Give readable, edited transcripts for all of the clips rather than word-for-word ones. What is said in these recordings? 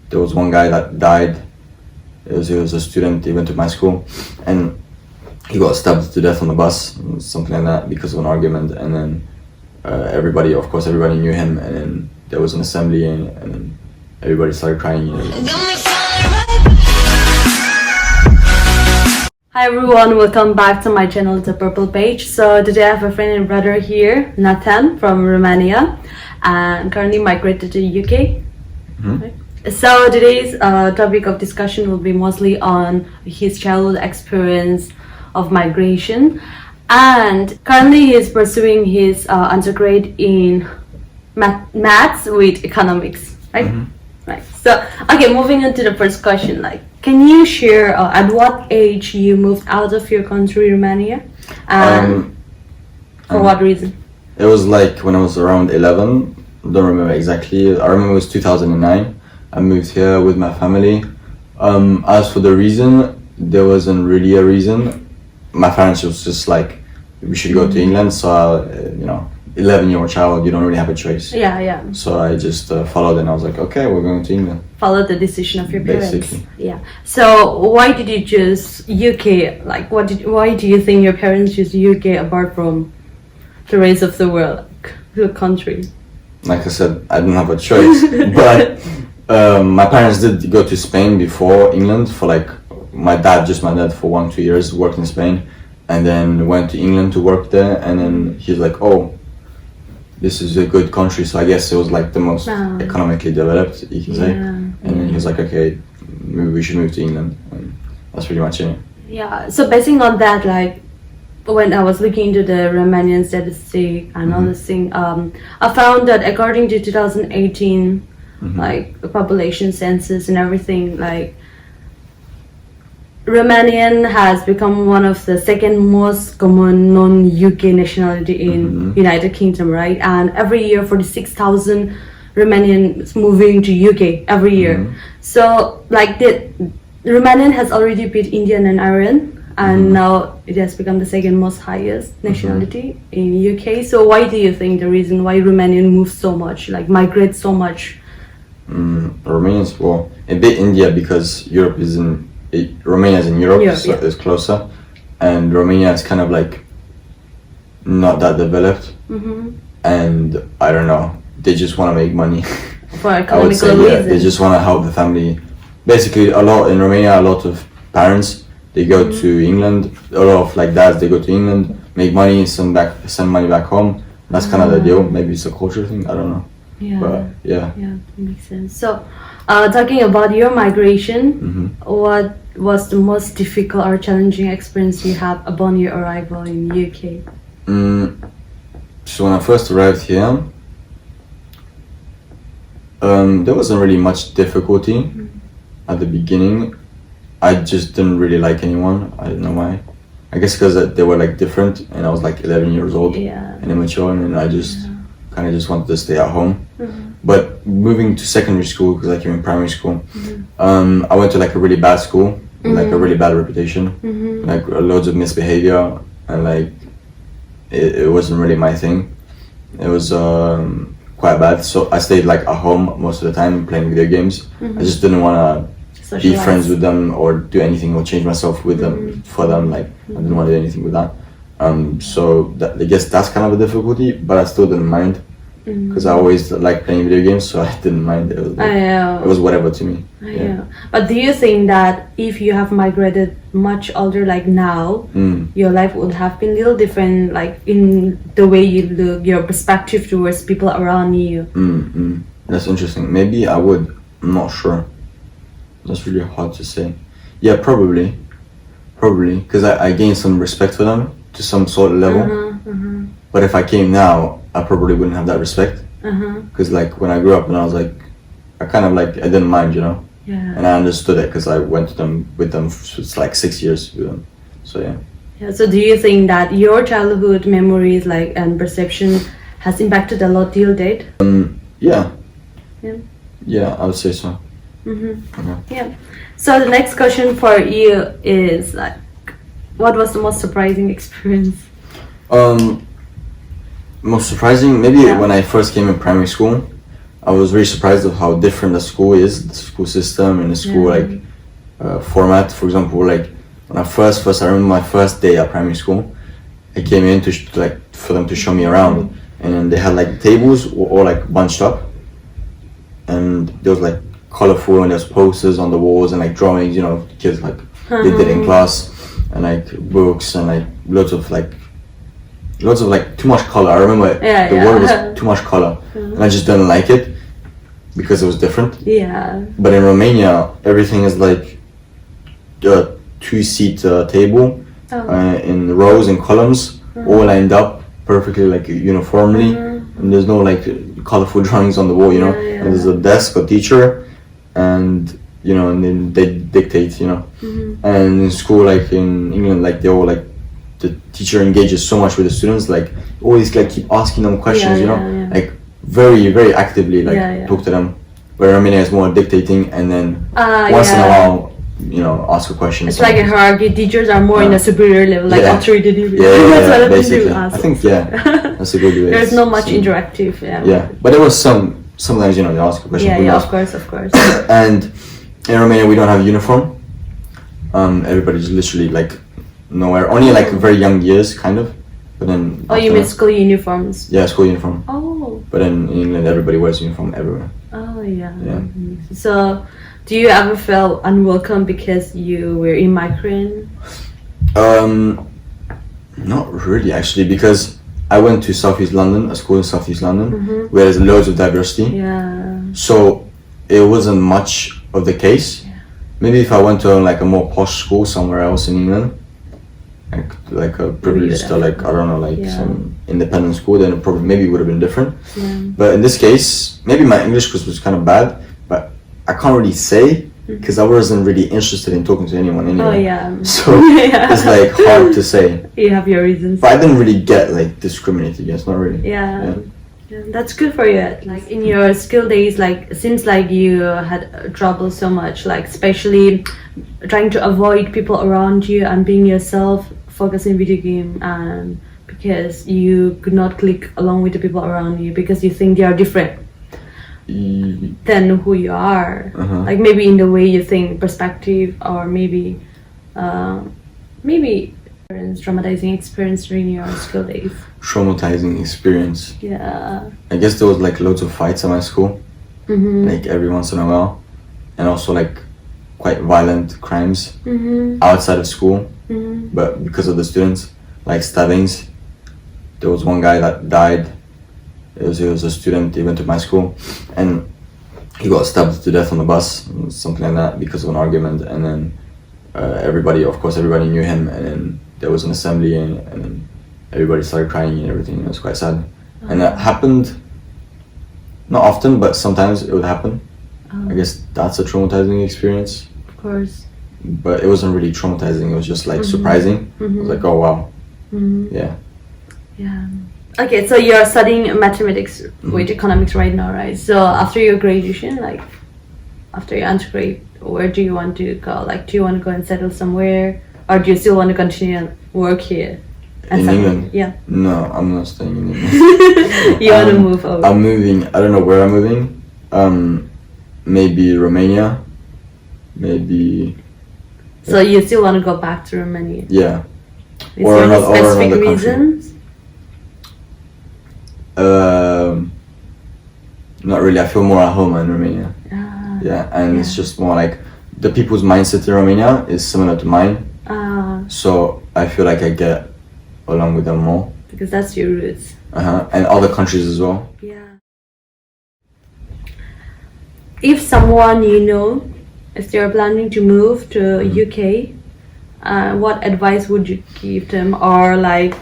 there was one guy that died. He was a student. He went to my school, and he got stabbed to death on the bus, something like that, because of an argument. And then everybody knew him. And then there was an assembly, and then everybody started crying. You know. Hi everyone, welcome back to my channel, The Purple Page. So today I have a friend and brother here, Nathan from Romania, and currently migrated to UK. Mm-hmm. Right? So today's topic of discussion will be mostly on his childhood experience of migration, and currently he is pursuing his undergrad in maths with economics, right? Mm-hmm. Right. So okay, moving on to the first question, like, can you share at what age you moved out of your country, Romania, and for what reason? It was like when I was around 11. Don't remember exactly. I remember it was 2009. I moved here with my family. As for the reason, there wasn't really a reason. My parents was just like, we should go to England. So, 11-year-old child, you don't really have a choice. Yeah. So I just followed, and I was like, okay, we're going to England. Follow the decision of your parents. Basically. Yeah. So why did you choose UK? Like, why do you think your parents choose UK apart from the rest of the world, the country? Like I said, I didn't have a choice. But my parents did go to Spain before England for like, my dad for 1-2 years worked in Spain, and then went to England to work there. And then he's like, oh, this is a good country. So I guess it was like the most economically developed, you can say. And then he was like, okay, maybe we should move to England. And that's pretty much it. Yeah. So basing on that, like, when I was looking into the Romanian statistic and all this thing, I found that according to 2018, like the population census and everything, like, Romanian has become one of the second most common non-UK nationality in United Kingdom, right? And every year 46,000 Romanians moving to UK every year. So like the Romanian has already beat Indian and Aryan, and now it has become the second most highest nationality in UK. So why do you think the reason why Romanian moves so much, like migrate so much? Romanians, well, a bit India, because Romania is in Europe, so it's closer, and Romania is kind of like not that developed, and I don't know, they just want to make money. For I would say, reasons. they just want to help the family. Basically, a lot in Romania, a lot of parents, they go to England. A lot of like dads, they go to England, make money, send money back home. That's kind of the deal. Maybe it's a culture thing, I don't know. But yeah, that makes sense. So talking about your migration, what was the most difficult or challenging experience you had upon your arrival in UK? So when I first arrived here, there wasn't really much difficulty at the beginning. I just didn't really like anyone. I don't know why. I guess because they were like different, and I was like 11 years old and immature, and I just kind of just wanted to stay at home. But moving to secondary school, because I came in primary school, I went to like a really bad school, like a really bad reputation, like loads of misbehavior, and like it wasn't really my thing. It was quite bad. So I stayed like at home most of the time playing video games. I just didn't want to be friends with them or do anything or change myself with them for them. Like I didn't want to do anything with that. So I guess that's kind of a difficulty, but I still didn't mind. Because I always like playing video games, so I didn't mind. It was, it was whatever to me. But do you think that if you have migrated much older, like now, your life would have been a little different, like in the way you look, your perspective towards people around you? That's interesting. Maybe I would. I'm not sure. That's really hard to say. Yeah, probably. Because I gained some respect for them to some sort of level. But if I came now, I probably wouldn't have that respect. Because like when I grew up and I was like, I didn't mind, and I understood it because I went with them for like 6 years with them. So yeah. So do you think that your childhood memories, like, and perception has impacted a lot till date? Yeah, I would say so. Yeah. So the next question for you is like, what was the most surprising experience? Most surprising, maybe when I first came in primary school, I was really surprised of how different the school is, the school system and the school like format. For example, like when I remember my first day at primary school, I came in to for them to show me around, and then they had like tables all like bunched up, and there was like colorful, and there's posters on the walls and like drawings, you know, kids like they did in class, and like books and like lots of like too much color. I remember the word was too much color, and I just didn't like it because it was different. Yeah. But in Romania, everything is like a two-seat table in rows and columns, all lined up perfectly, like uniformly, and there's no like colorful drawings on the wall, you know. And there's a desk, a teacher, and you know, and then they dictate, you know. And in school, like in England, like they all like the teacher engages so much with the students, like always like keep asking them questions, you know, like very very actively, like talk to them. Where Romania is more dictating, and then once in a while, you know, ask a question. It's like a hierarchy. Teachers are more in a superior level, like authority. That's what basically. I think that's a good way. There's not much interactive. Yeah, but there was sometimes, you know, they ask a question. Yeah, of course. And in Romania we don't have uniform. Everybody's literally like nowhere. Only like very young years, kind of. But then. Oh, you mean school uniforms? Yeah, school uniform. Oh. But then in England, everybody wears uniform everywhere. Oh yeah. So, do you ever feel unwelcome because you were immigrant? Not really, actually, because I went to Southeast London, a school in Southeast London, where there's loads of diversity. Yeah. So it wasn't much of the case. Maybe if I went to like a more posh school somewhere else in England, like a privileged, like I don't know, like some independent school, then it probably maybe would have been different. But in this case, maybe my English was kind of bad, but I can't really say because I wasn't really interested in talking to anyone anyway. Oh yeah. So it's like hard to say. You have your reasons. But I didn't really get like discriminated against, not really. Yeah, that's good for you. Like in your school days, like it seems like you had trouble so much, like especially trying to avoid people around you and being yourself, focusing video game, and because you could not click along with the people around you because you think they are different than who you are. Like maybe in the way you think, perspective, or maybe traumatizing experience during your school days. Traumatizing experience. Yeah. I guess there was like loads of fights at my school, like every once in a while, and also like quite violent crimes outside of school. But because of the students, like stabbings. There was one guy that died. He was a student. He went to my school, and he got stabbed to death on the bus, something like that, because of an argument. And then everybody knew him. And then there was an assembly, and then everybody started crying and everything. It was quite sad. And that happened not often, but sometimes it would happen. I guess that's a traumatizing experience. Of course. But it wasn't really traumatizing. It was just like surprising. It was like, oh wow, yeah. Okay, so you're studying mathematics with economics right now, right? So after your graduation, like after your undergrad, where do you want to go? Like, do you want to go and settle somewhere, or do you still want to continue work here? In England? Yeah. No, I'm not staying in England. You want to move over? I'm moving. I don't know where I'm moving. Maybe Romania. Maybe. So you still want to go back to Romania? Yeah. Is there any specific reasons? Not really. I feel more at home in Romania. It's just more like the people's mindset in Romania is similar to mine. So I feel like I get along with them more. Because that's your roots. And other countries as well. Yeah. If someone you know, if they're planning to move to UK, what advice would you give them, or like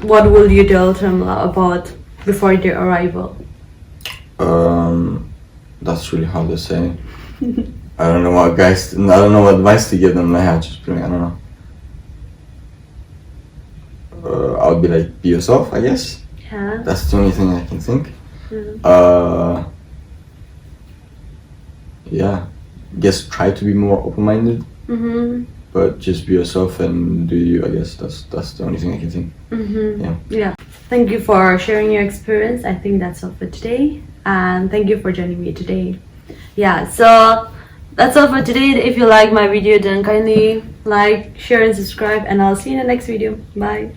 what will you tell them about before their arrival? That's really hard to say. I don't know what advice to give them. Like, I don't know. I would be like, be yourself, I guess. Yeah. That's the only thing I can think. Guess try to be more open-minded. But just be yourself and do you. I guess that's the only thing I can think. Yeah. Thank you for sharing your experience. I think that's all for today. and thank you for joining me today. Yeah, so that's all for today. If you like my video, then kindly like, share and subscribe, and I'll see you in the next video. Bye.